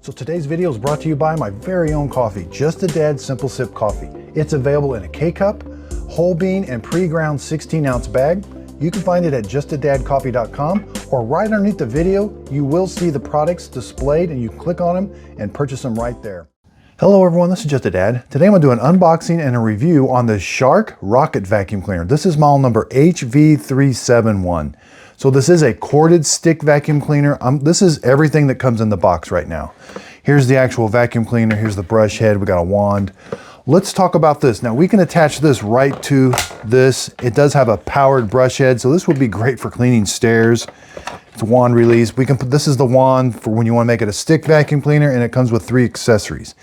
So today's video is brought to you by my very own coffee, Just a Dad Simple Sip Coffee. It's available in a K-Cup, whole bean, and pre-ground 16-ounce bag. You can find it at justadadcoffee.com, or right underneath the video, you will see the products displayed and you click on them and purchase them right there. Hello everyone, this is Just a Dad. Today I'm going to do an unboxing and a review on the Shark Rocket Vacuum Cleaner. This is model number HV371. So this is a corded stick vacuum cleaner. This is everything that comes in the box right now. Here's the actual vacuum cleaner. Here's the brush head. We got a wand. Let's talk about this. Now we can attach this right to this. It does have a powered brush head, so this would be great for cleaning stairs. It's wand release. We can put, this is the wand for when you want to make it a stick vacuum cleaner, and it comes with 3 accessories.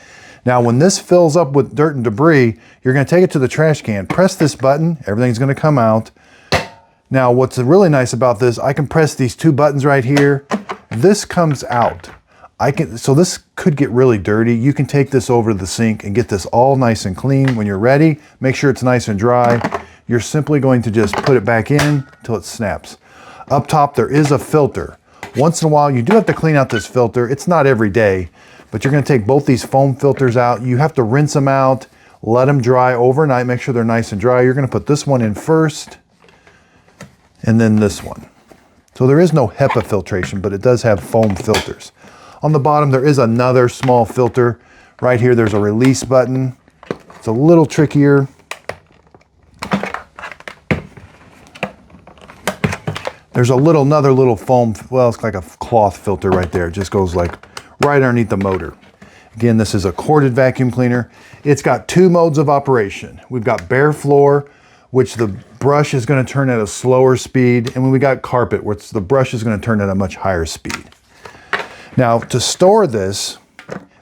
Now when this fills up with dirt and debris, you're going to take it to the trash can, press this button, everything's going to come out. Now what's really nice about this, I can press these 2 buttons right here. This comes out. So this could get really dirty. You can take this over to the sink and get this all nice and clean. When you're ready, make sure it's nice and dry. You're simply going to just put it back in until it snaps. Up top there is a filter. Once in a while you do have to clean out this filter. It's not every day, but you're going to take both these foam filters out. You have to rinse them out, let them dry overnight, make sure they're nice and dry. You're going to put this one in first, and then this one. So there is no HEPA filtration, but it does have foam filters. On the bottom, there is another small filter. Right here, there's a release button. It's a little trickier. There's another little foam, well, it's like a cloth filter right there. It just goes like right underneath the motor. Again, this is a corded vacuum cleaner. It's got 2 modes of operation. We've got bare floor, which the brush is going to turn at a slower speed, and when we got carpet, which the brush is going to turn at a much higher speed. Now to store this,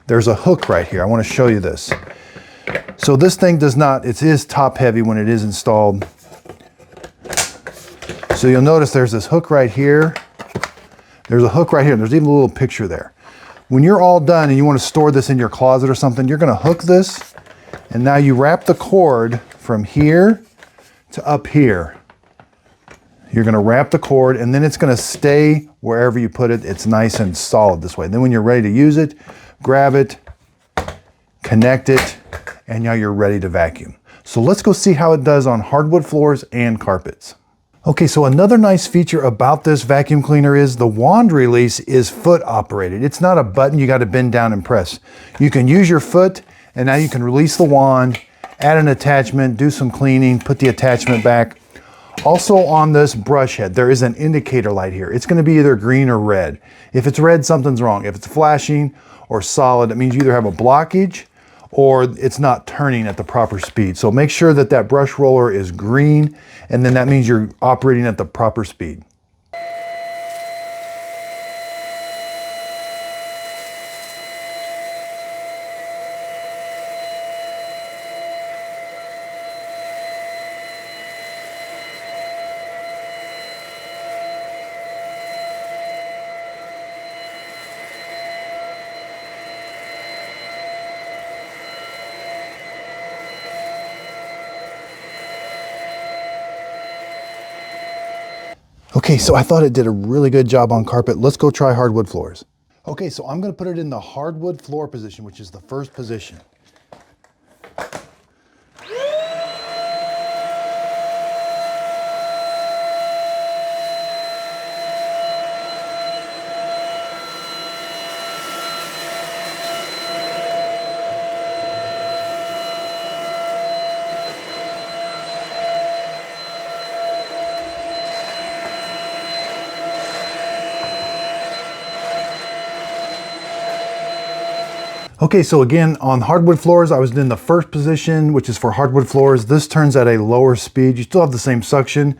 there's a hook right here. I want to show you this. So this thing does not, it is top heavy when it is installed. So you'll notice there's this hook right here. There's a hook right here. There's even a little picture there. When you're all done and you want to store this in your closet or something, you're going to hook this, and now you wrap the cord from here to up here. You're going to wrap the cord, and then it's going to stay wherever you put it. It's nice and solid this way. Then when you're ready to use it, grab it, connect it, and now you're ready to vacuum. So let's go see how it does on hardwood floors and carpets. Okay, so another nice feature about this vacuum cleaner is the wand release is foot operated. It's not a button you got to bend down and press. You can use your foot, and now you can release the wand, add an attachment, do some cleaning, put the attachment back. Also on this brush head, there is an indicator light here. It's going to be either green or red. If it's red, something's wrong. If it's flashing or solid, it means you either have a blockage or it's not turning at the proper speed. So make sure that that brush roller is green, and then that means you're operating at the proper speed. Okay, so I thought it did a really good job on carpet. Let's go try hardwood floors. Okay, so I'm going to put it in the hardwood floor position, which is the first position. Okay, so again, on hardwood floors, I was in the first position, which is for hardwood floors. This turns at a lower speed. You still have the same suction.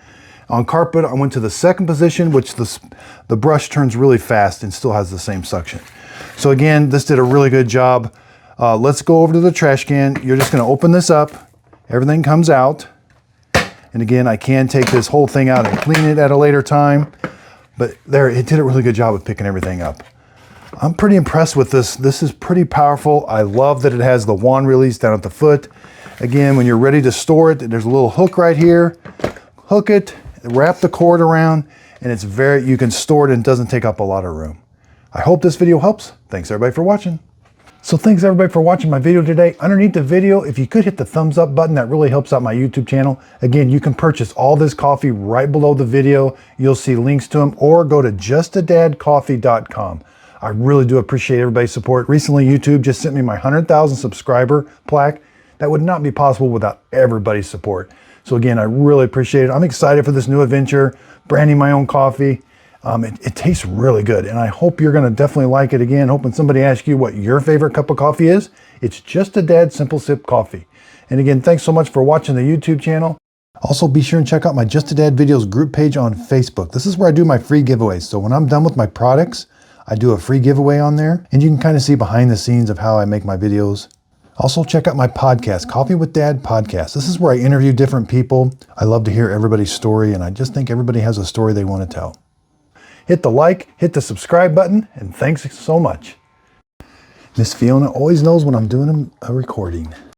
On carpet, I went to the second position, which the brush turns really fast and still has the same suction. So again, this did a really good job. Let's go over to the trash can. You're just gonna open this up. Everything comes out. And again, I can take this whole thing out and clean it at a later time. But there, it did a really good job of picking everything up. I'm pretty impressed with this. This is pretty powerful. I love that it has the wand release down at the foot. Again, when you're ready to store it, there's a little hook right here. Hook it, wrap the cord around, and it's you can store it and it doesn't take up a lot of room. I hope this video helps. Thanks everybody for watching. So thanks everybody for watching my video today. Underneath the video, if you could hit the thumbs up button, that really helps out my YouTube channel. Again, you can purchase all this coffee right below the video. You'll see links to them, or go to justadadcoffee.com. I really do appreciate everybody's support. Recently, YouTube just sent me my 100,000 subscriber plaque. That would not be possible without everybody's support. So again, I really appreciate it. I'm excited for this new adventure, branding my own coffee. It tastes really good, and I hope you're gonna definitely like it. Again, hoping somebody asks you what your favorite cup of coffee is. It's Just a Dad Simple Sip Coffee. And again, thanks so much for watching the YouTube channel. Also, be sure and check out my Just a Dad Videos group page on Facebook. This is where I do my free giveaways. So when I'm done with my products, I do a free giveaway on there, and you can kind of see behind the scenes of how I make my videos. Also, check out my podcast, Coffee with Dad Podcast. This is where I interview different people. I love to hear everybody's story, and I just think everybody has a story they want to tell. Hit the like, hit the subscribe button, and thanks so much. Miss Fiona always knows when I'm doing a recording.